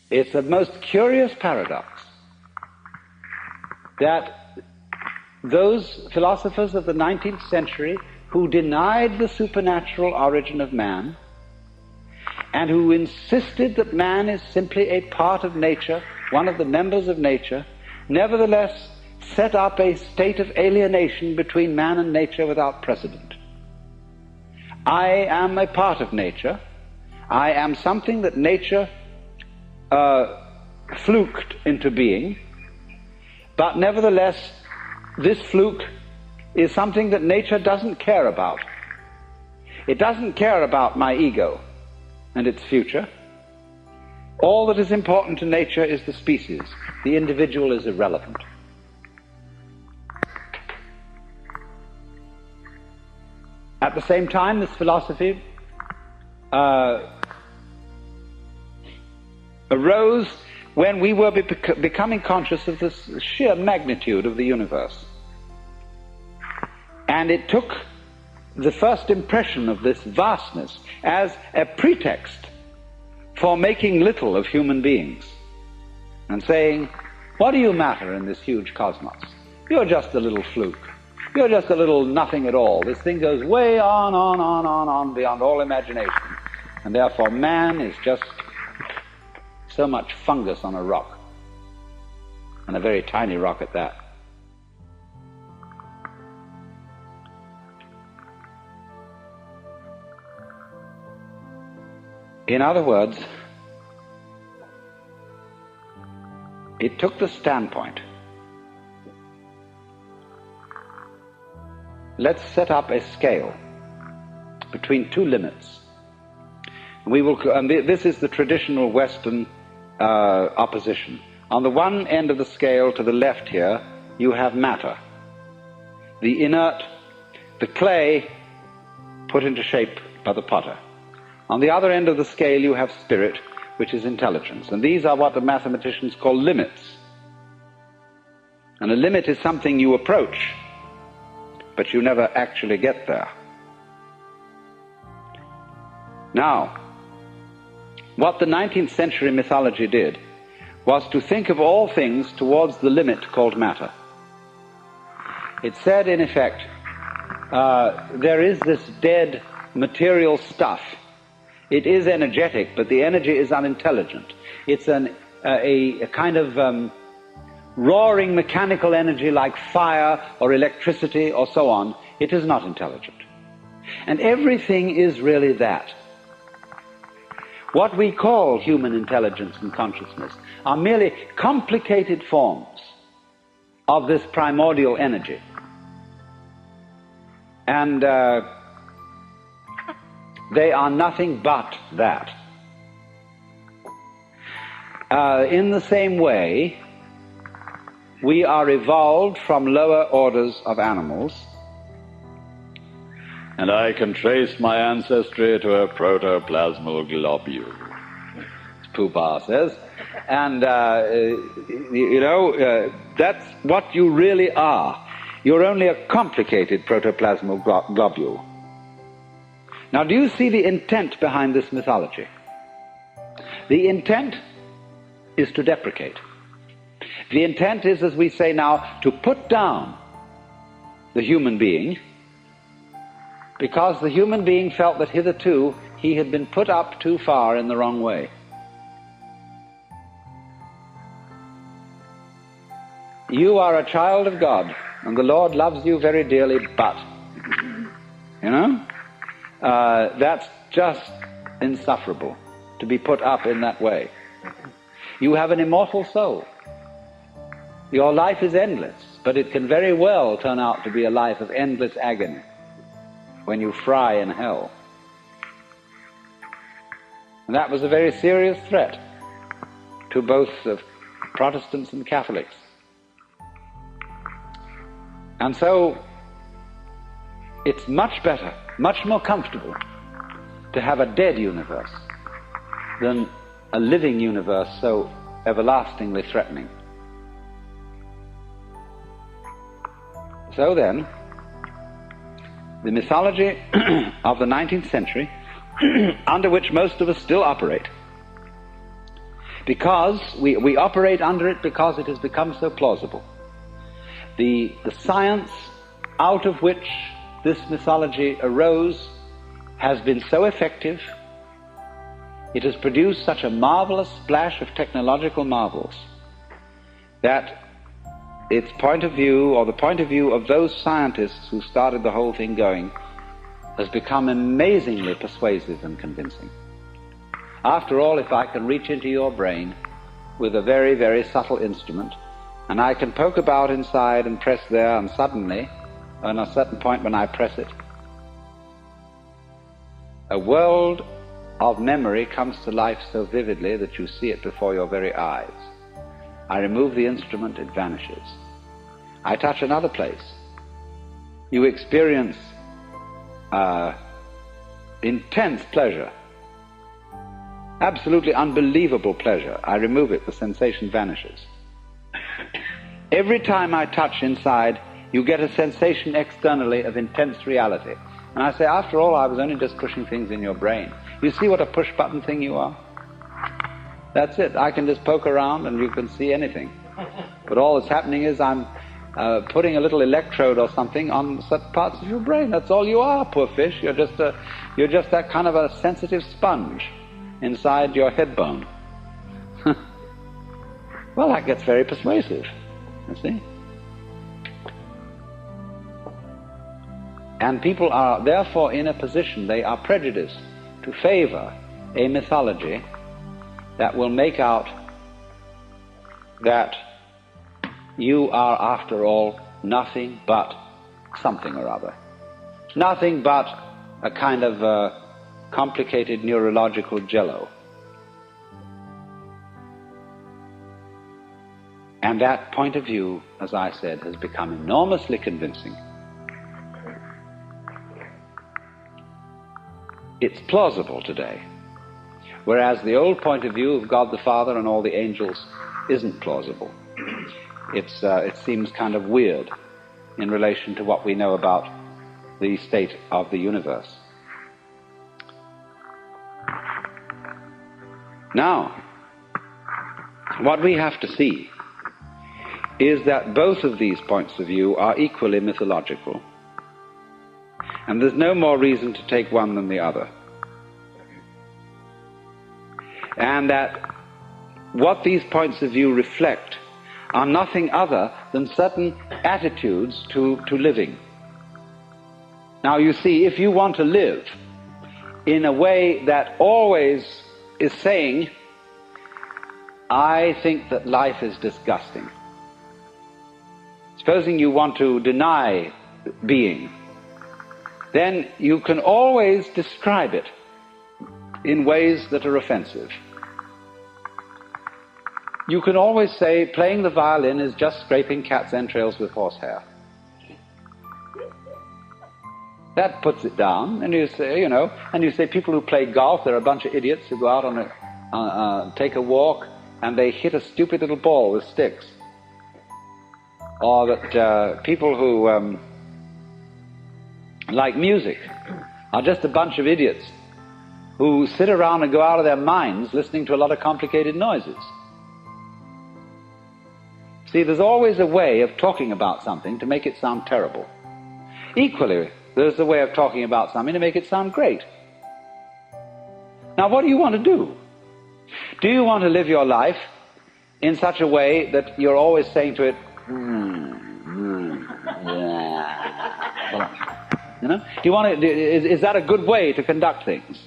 It's a most curious paradox that those philosophers of the 19th century who denied the supernatural origin of man and who insisted that man is simply a part of nature, one of the members of nature, nevertheless set up a state of alienation between man and nature without precedent. I am a part of nature. I am something that nature fluked into being, but nevertheless this fluke is something that nature doesn't care about. It doesn't care about my ego and its future. All that is important to nature is the species. The individual is irrelevant. At the same time, this philosophy arose when we were becoming conscious of the sheer magnitude of the universe. And it took the first impression of this vastness as a pretext for making little of human beings and saying, what do you matter in this huge cosmos? You're just a little fluke. You're just a little nothing at all. This thing goes way on beyond all imagination. And therefore man is just so much fungus on a rock, and a very tiny rock at that. In other words, it took the standpoint, let's set up a scale between two limits. And this is the traditional Western opposition. On the one end of the scale to the left here, you have matter, the inert, the clay put into shape by the potter. On the other end of the scale you have spirit, which is intelligence. And these are what the mathematicians call limits. And a limit is something you approach, but you never actually get there. Now, what the 19th century mythology did was to think of all things towards the limit called matter. It said, in effect, there is this dead material stuff. It is energetic, but the energy is unintelligent. It's a kind of roaring mechanical energy like fire or electricity or so on. It is not intelligent. And everything is really that. What we call human intelligence and consciousness are merely complicated forms of this primordial energy. And they are nothing but that. In the same way, we are evolved from lower orders of animals. And I can trace my ancestry to a protoplasmal globule, as Pupa says. And, that's what you really are. You're only a complicated protoplasmal globule. Now, do you see the intent behind this mythology? The intent is to deprecate. The intent is, as we say now, to put down the human being, because the human being felt that hitherto he had been put up too far in the wrong way. You are a child of God, and the Lord loves you very dearly, but, that's just insufferable, to be put up in that way. You have an immortal soul. Your life is endless, but it can very well turn out to be a life of endless agony when you fry in hell. And that was a very serious threat to both Protestants and Catholics. And so it's much better, much more comfortable to have a dead universe than a living universe so everlastingly threatening. So then, the mythology of the 19th century, under which most of us still operate, because we operate under it because it has become so plausible. The science out of which this mythology arose has been so effective. It has produced such a marvelous splash of technological marvels that its point of view, or the point of view of those scientists who started the whole thing going, has become amazingly persuasive and convincing. After all, if I can reach into your brain with a very, very subtle instrument, and I can poke about inside and press there, and suddenly, on a certain point when I press it, a world of memory comes to life so vividly that you see it before your very eyes. I remove the instrument, it vanishes. I touch another place. You experience intense pleasure, absolutely unbelievable pleasure. I remove it, the sensation vanishes. Every time I touch inside, you get a sensation externally of intense reality. And I say, after all, I was only just pushing things in your brain. You see what a push-button thing you are? That's it. I can just poke around and you can see anything. But all that's happening is I'm putting a little electrode or something on certain parts of your brain. That's all you are, poor fish. You're just that kind of a sensitive sponge inside your head bone. Well, that gets very persuasive, you see. And people are therefore in a position, they are prejudiced to favor a mythology that will make out that you are, after all, nothing but something or other. Nothing but a kind of complicated neurological jello. And that point of view, as I said, has become enormously convincing. It's plausible today, whereas the old point of view of God the Father and all the angels isn't plausible. It seems kind of weird in relation to what we know about the state of the universe. Now, what we have to see is that both of these points of view are equally mythological. And there's no more reason to take one than the other. And that what these points of view reflect are nothing other than certain attitudes to living. Now you see, if you want to live in a way that always is saying, I think that life is disgusting. Supposing you want to deny being, then you can always describe it in ways that are offensive. You can always say playing the violin is just scraping cat's entrails with horsehair. That puts it down, and you say, and you say people who play golf, they're a bunch of idiots who go out on take a walk and they hit a stupid little ball with sticks. Or that people who like music are just a bunch of idiots who sit around and go out of their minds listening to a lot of complicated noises. See, there's always a way of talking about something to make it sound terrible. Equally, there's a way of talking about something to make it sound great. Now, what do you want to do? Do you want to live your life in such a way that you're always saying to it, do you want to, is that a good way to conduct things?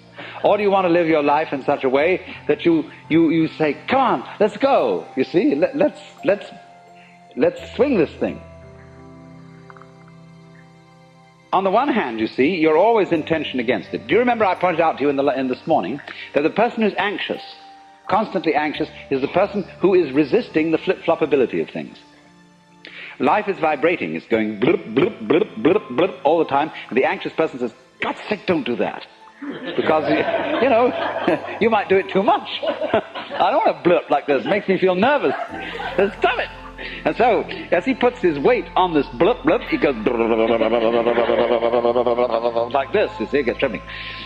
Or do you want to live your life in such a way that you say, come on, let's go, you see, let's swing this thing. On the one hand, you see, you're always in tension against it. Do you remember I pointed out to you in this morning that the person who's anxious, constantly anxious, is the person who is resisting the flip-flopability of things. Life is vibrating. It's going blip, blip, blip, blip, blip all the time. And the anxious person says, God's sake, don't do that. Because, you might do it too much. I don't want to blip like this. It makes me feel nervous. Stop it. And so, as he puts his weight on this blip, blip, he goes like this, you see, it gets trembling.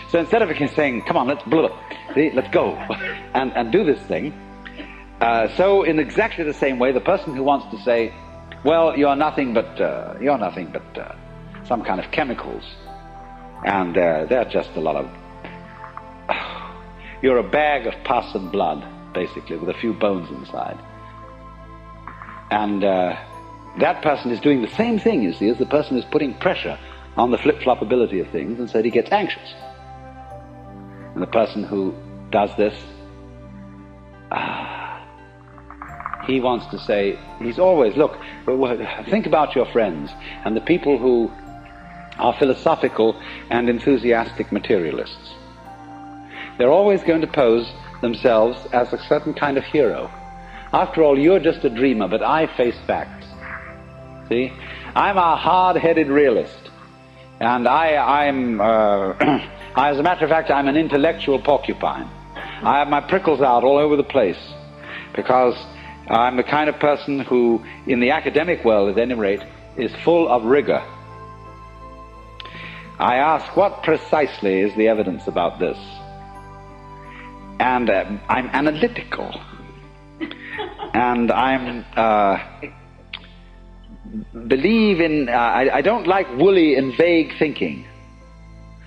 So instead of saying, come on, let's blip, see, let's go, and do this thing, So in exactly the same way, the person who wants to say, well, you're nothing but some kind of chemicals, and they're just a lot of, you're a bag of pus and blood, basically, with a few bones inside. And that person is doing the same thing, you see, as the person who's putting pressure on the flip-flop ability of things, and so he gets anxious. And the person who does this, he wants to say, he's always, look, think about your friends and the people who are philosophical and enthusiastic materialists. They're always going to pose themselves as a certain kind of hero. After all, you're just a dreamer, but I face facts. See? I'm a hard-headed realist. And I'm as a matter of fact, I'm an intellectual porcupine. I have my prickles out all over the place, because I'm the kind of person who, in the academic world at any rate, is full of rigor. I ask, what precisely is the evidence about this? And I'm analytical. And I'm believe in, I don't like woolly and vague thinking.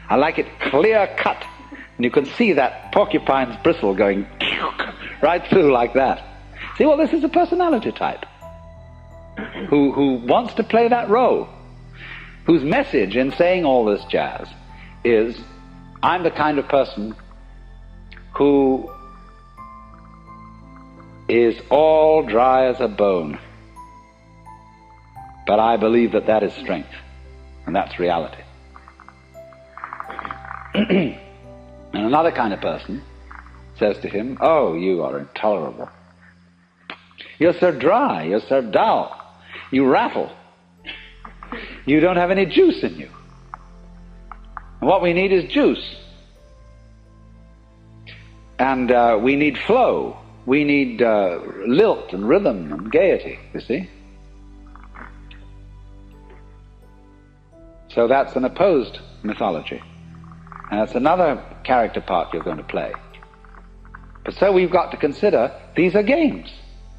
I like it clear cut. And you can see that porcupine's bristle going right through like that. See, well, this is a personality type who wants to play that role, whose message in saying all this jazz is, I'm the kind of person who is all dry as a bone. But I believe that that is strength, and that's reality. And another kind of person says to him, oh, you are intolerable. You're so dry, you're so dull, you rattle. You don't have any juice in you. And what we need is juice. And we need flow. We need lilt and rhythm and gaiety, you see. So that's an opposed mythology. And that's another character part you're going to play. But so we've got to consider, these are games,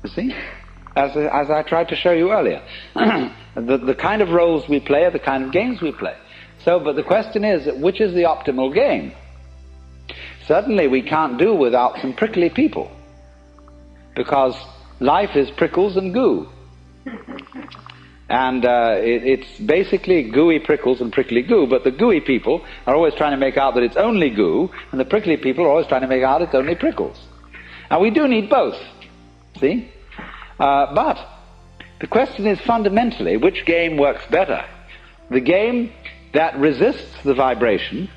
you see, as I tried to show you earlier. The kind of roles we play are the kind of games we play. So, but the question is, which is the optimal game? Certainly we can't do without some prickly people, because life is prickles and goo. And it's basically gooey prickles and prickly goo, but the gooey people are always trying to make out that it's only goo, and the prickly people are always trying to make out it's only prickles. Now we do need both, see? But the question is fundamentally, which game works better? The game that resists the vibration,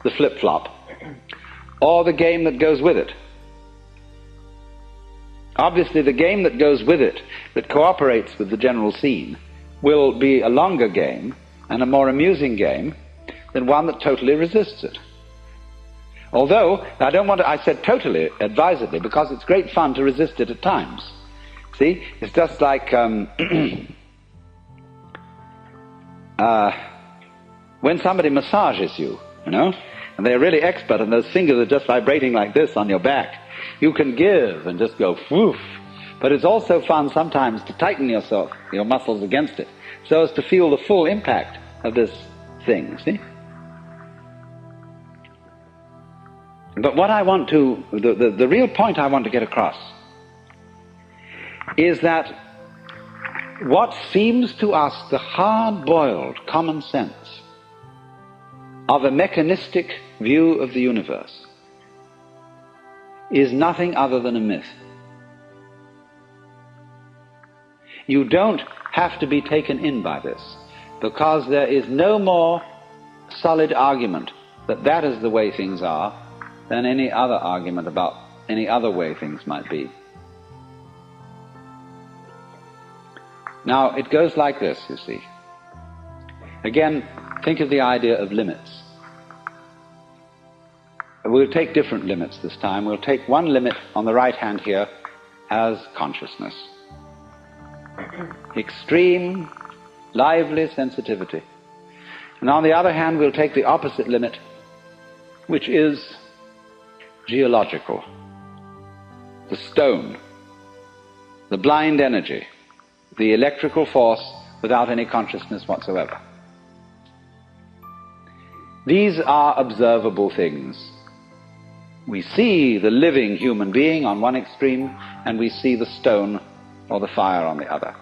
the flip-flop, or the game that goes with it? Obviously the game that goes with it, that cooperates with the general scene, will be a longer game and a more amusing game than one that totally resists it. Although, I said totally advisedly, because it's great fun to resist it at times. See, it's just like when somebody massages you, you know, and they're really expert and those fingers are just vibrating like this on your back. You can give and just go woof. But it's also fun sometimes to tighten yourself, your muscles against it, so as to feel the full impact of this thing, see? But what I want to, the real point I want to get across is that what seems to us the hard-boiled common sense of a mechanistic view of the universe is nothing other than a myth. You don't have to be taken in by this, because there is no more solid argument that that is the way things are than any other argument about any other way things might be. Now, it goes like this, you see. Again, think of the idea of limits. We'll take different limits this time. We'll take one limit on the right hand here as consciousness. Extreme, lively sensitivity. And on the other hand, we'll take the opposite limit, which is geological. The stone, the blind energy, the electrical force without any consciousness whatsoever. These are observable things. We see the living human being on one extreme, and we see the stone or the fire on the other.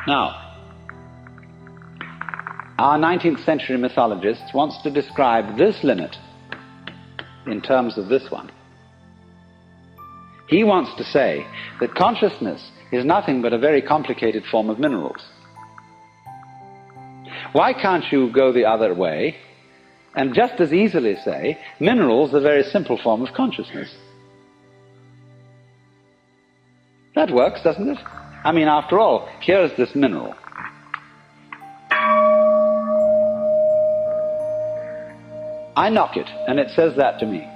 Now, our 19th century mythologist wants to describe this limit in terms of this one. He wants to say that consciousness is nothing but a very complicated form of minerals. Why can't you go the other way and just as easily say minerals are a very simple form of consciousness? That works, doesn't it? I mean, after all, here's this mineral. I knock it, and it says that to me.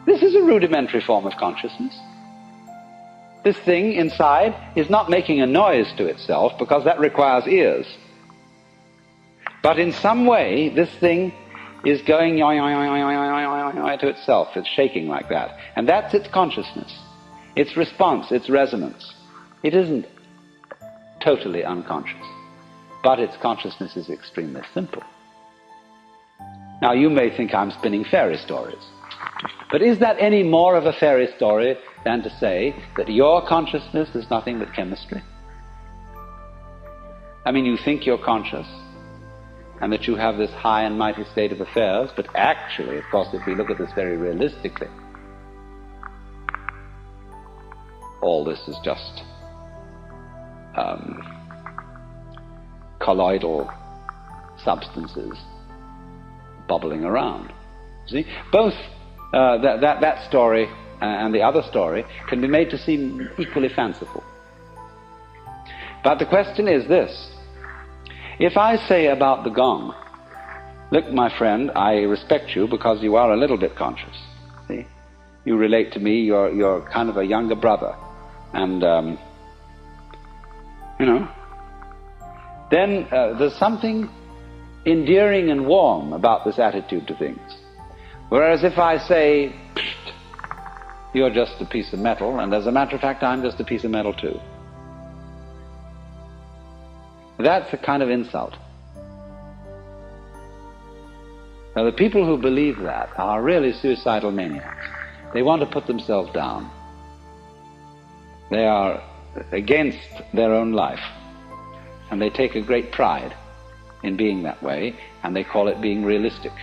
This is a rudimentary form of consciousness. This thing inside is not making a noise to itself, because that requires ears. But in some way, this thing is going to itself. It's shaking like that. And that's its consciousness, its response, its resonance. It isn't totally unconscious, but its consciousness is extremely simple. Now, you may think I'm spinning fairy stories, but is that any more of a fairy story than to say that your consciousness is nothing but chemistry? I mean, you think you're conscious, and that you have this high and mighty state of affairs, but actually, of course, if we look at this very realistically, all this is just colloidal substances bubbling around. See? Both that story and the other story can be made to seem equally fanciful. But the question is this. If I say about the gong, look, my friend, I respect you because you are a little bit conscious. See? You relate to me, you're kind of a younger brother. And, then there's something endearing and warm about this attitude to things. Whereas if I say, psst, you're just a piece of metal, and as a matter of fact, I'm just a piece of metal too. That's a kind of insult. Now, the people who believe that are really suicidal maniacs. They want to put themselves down. They are against their own life, and they take a great pride in being that way, and they call it being realistic.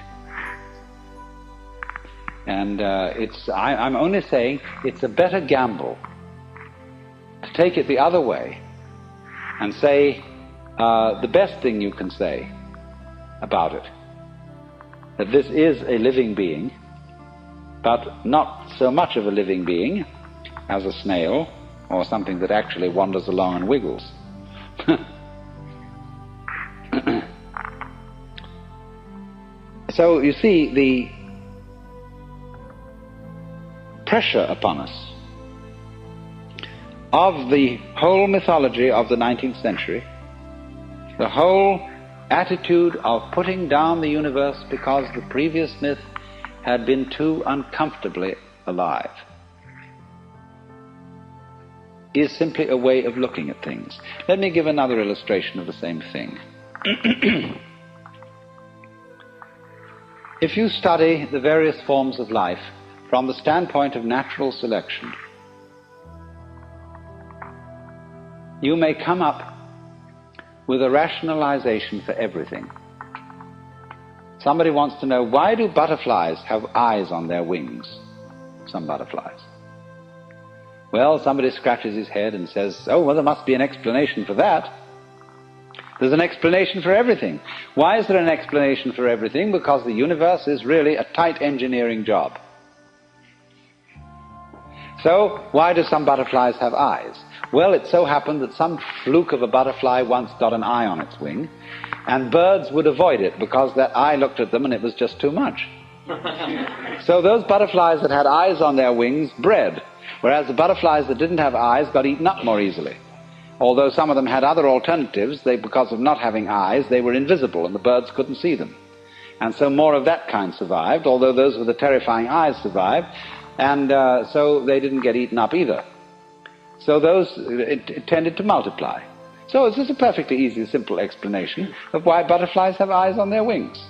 And I'm only saying it's a better gamble to take it the other way and say the best thing you can say about it, that this is a living being, but not so much of a living being as a snail or something that actually wanders along and wiggles. So you see, the pressure upon us of the whole mythology of the 19th century, the whole attitude of putting down the universe because the previous myth had been too uncomfortably alive, is simply a way of looking at things. Let me give another illustration of the same thing. If you study the various forms of life from the standpoint of natural selection, you may come up with a rationalization for everything. Somebody wants to know, why do butterflies have eyes on their wings? Some butterflies. Well, somebody scratches his head and says, oh, well, there must be an explanation for that. There's an explanation for everything. Why is there an explanation for everything? Because the universe is really a tight engineering job. So, why do some butterflies have eyes? Well, it so happened that some fluke of a butterfly once got an eye on its wing, and birds would avoid it because that eye looked at them and it was just too much. So those butterflies that had eyes on their wings bred, whereas the butterflies that didn't have eyes got eaten up more easily. Although some of them had other alternatives, because of not having eyes, they were invisible and the birds couldn't see them. And so more of that kind survived, although those with the terrifying eyes survived. and so they didn't get eaten up either. So it tended to multiply. So this is a perfectly easy, simple explanation of why butterflies have eyes on their wings.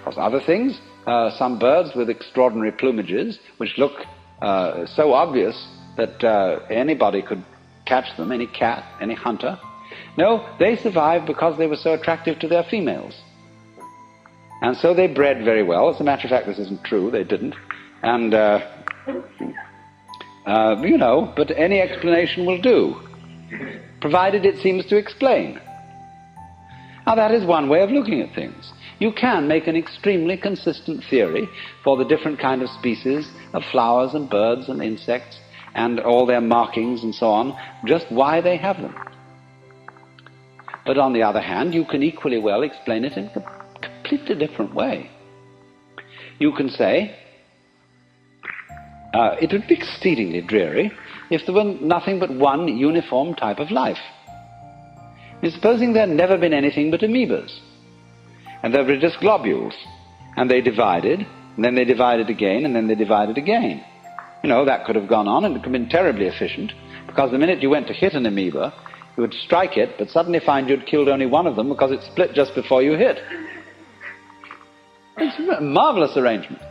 Of other things, some birds with extraordinary plumages, which look so obvious that anybody could catch them, any cat, any hunter. No, they survived because they were so attractive to their females. And so they bred very well. As a matter of fact, this isn't true, they didn't. And, but any explanation will do, provided it seems to explain. Now that is one way of looking at things. You can make an extremely consistent theory for the different kind of species of flowers and birds and insects and all their markings and so on, just why they have them. But on the other hand, you can equally well explain it in a completely different way. You can say, it would be exceedingly dreary if there were nothing but one uniform type of life. Supposing there had never been anything but amoebas, and there were just globules, and they divided, and then they divided again, and then they divided again. That could have gone on, and it could have been terribly efficient, because the minute you went to hit an amoeba, you would strike it, but suddenly find you'd killed only one of them because it split just before you hit. It's a marvelous arrangement.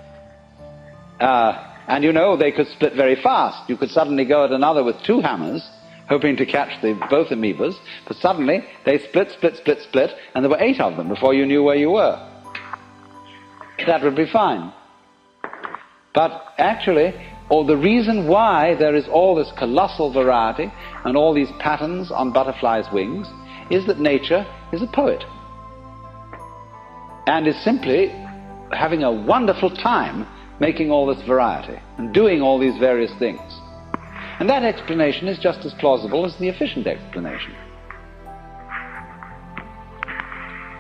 And they could split very fast. You could suddenly go at another with 2 hammers, hoping to catch both amoebas, but suddenly they split, and there were 8 of them before you knew where you were. That would be fine. But actually, the reason why there is all this colossal variety and all these patterns on butterflies' wings is that nature is a poet and is simply having a wonderful time making all this variety and doing all these various things. And that explanation is just as plausible as the efficient explanation.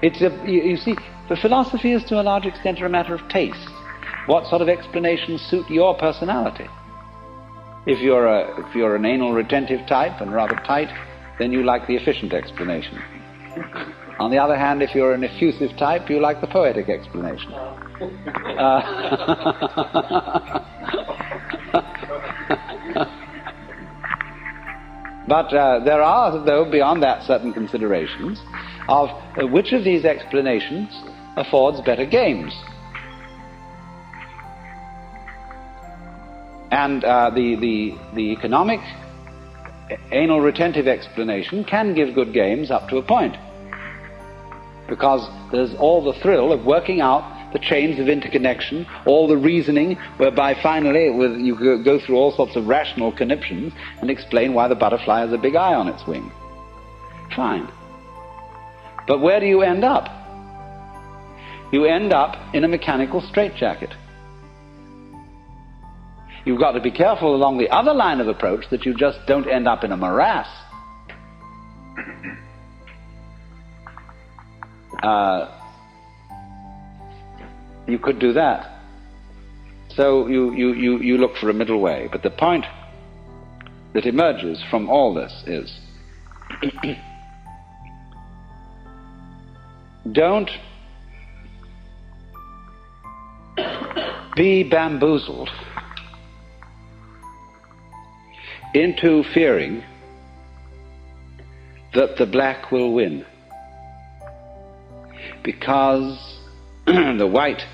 You see, the philosophy is to a large extent a matter of taste. What sort of explanations suit your personality? If you're an anal retentive type and rather tight, then you like the efficient explanation. On the other hand, if you're an effusive type, you like the poetic explanation. But there are, though, beyond that, certain considerations of which of these explanations affords better games. And the economic anal retentive explanation can give good games up to a point, because there's all the thrill of working out the chains of interconnection, all the reasoning whereby finally you go through all sorts of rational conniptions and explain why the butterfly has a big eye on its wing. Fine. But where do you end up? You end up in a mechanical straitjacket. You've got to be careful along the other line of approach that you just don't end up in a morass. You could do that. So you look for a middle way. But the point that emerges from all this is don't be bamboozled into fearing that the black will win, because the white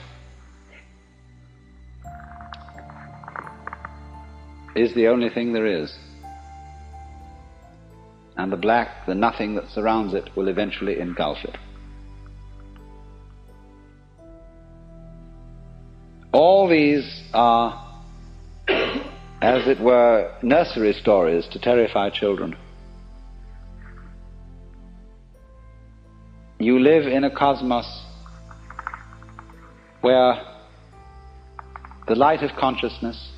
is the only thing there is, and the black, the nothing that surrounds it, will eventually engulf it. All these are, as it were, nursery stories to terrify children. You live in a cosmos where the light of consciousness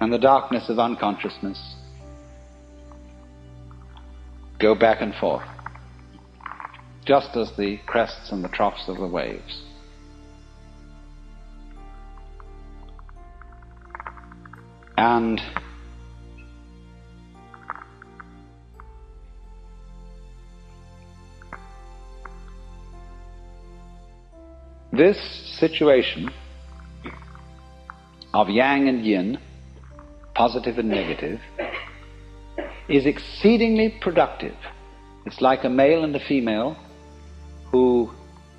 and the darkness of unconsciousness go back and forth, just as the crests and the troughs of the waves. And this situation of yang and yin, positive and negative, is exceedingly productive. It's like a male and a female who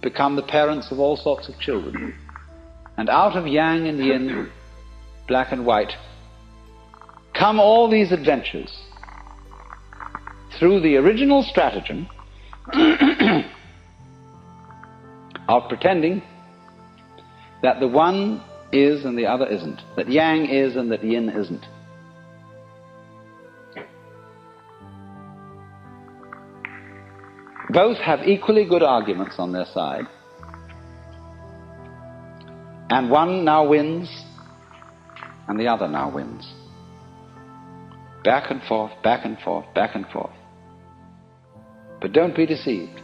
become the parents of all sorts of children. And out of yang and yin, black and white, come all these adventures through the original stratagem of pretending that the one is and the other isn't, that yang is and that yin isn't. Both have equally good arguments on their side, and one now wins and the other now wins. Back and forth, back and forth, back and forth. But don't be deceived.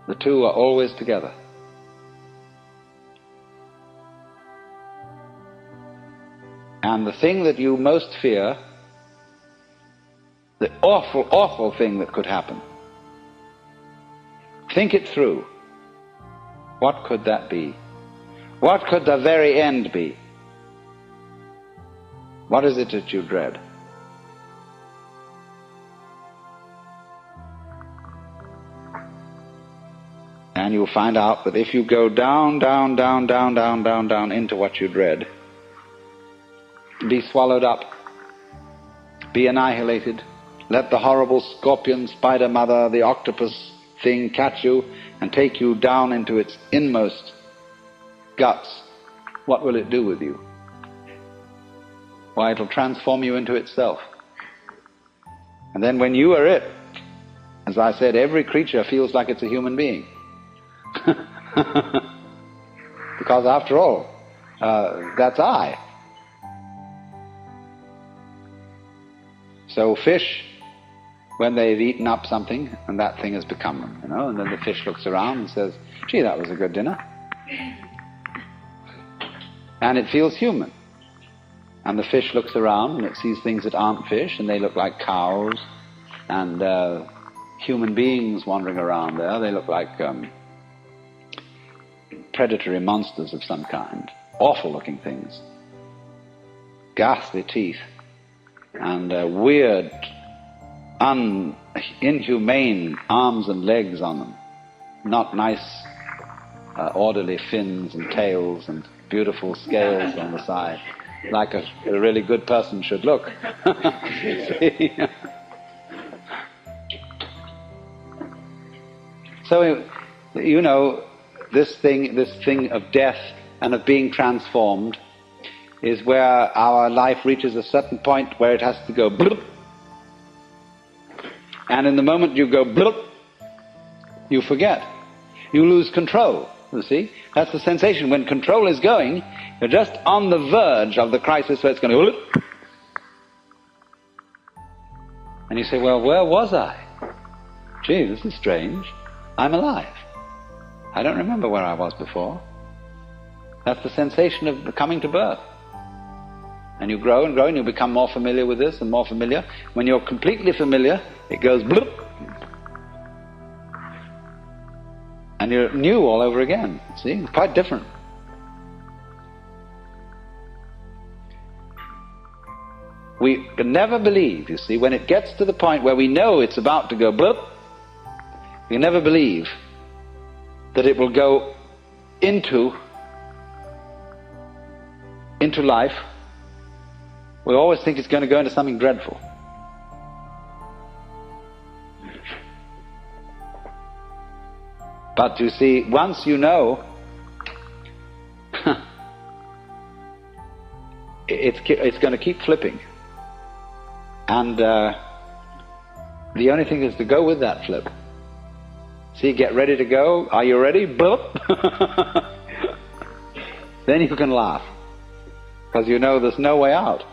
The two are always together. And the thing that you most fear, the awful, awful thing that could happen, think it through. What could that be? What could the very end be? What is it that you dread? And you'll find out that if you go down, down, down, down, down, down, down into what you dread, be swallowed up, be annihilated, let the horrible scorpion, spider mother, the octopus thing catch you and take you down into its inmost guts, what will it do with you? Why, it'll transform you into itself. And then when you are it, as I said, every creature feels like it's a human being. Because after all, that's I. So fish, when they've eaten up something and that thing has become them, and then the fish looks around and says, gee, that was a good dinner. And it feels human. And the fish looks around and it sees things that aren't fish, and they look like cows and human beings wandering around there. They look like predatory monsters of some kind, awful looking things, ghastly teeth, and weird, inhumane arms and legs on them, not nice, orderly fins and tails and beautiful scales on the side, like a really good person should look. See? So, this thing of death and of being transformed is where our life reaches a certain point where it has to go bloop. And in the moment you go bloop, you forget. You lose control, you see. That's the sensation. When control is going, you're just on the verge of the crisis where it's going to bloop. And you say, well, where was I? Gee, this is strange. I'm alive. I don't remember where I was before. That's the sensation of coming to birth. And you grow and grow and you become more familiar with this and more familiar. When you're completely familiar, it goes bloop. And you're new all over again. See? It's quite different. We can never believe, you see, when it gets to the point where we know it's about to go bloop, we never believe that it will go into life. We always think it's going to go into something dreadful. But you see, once you know, it's going to keep flipping. And the only thing is to go with that flip. See, get ready to go. Are you ready? Boop. Then you can laugh. Because you know there's no way out.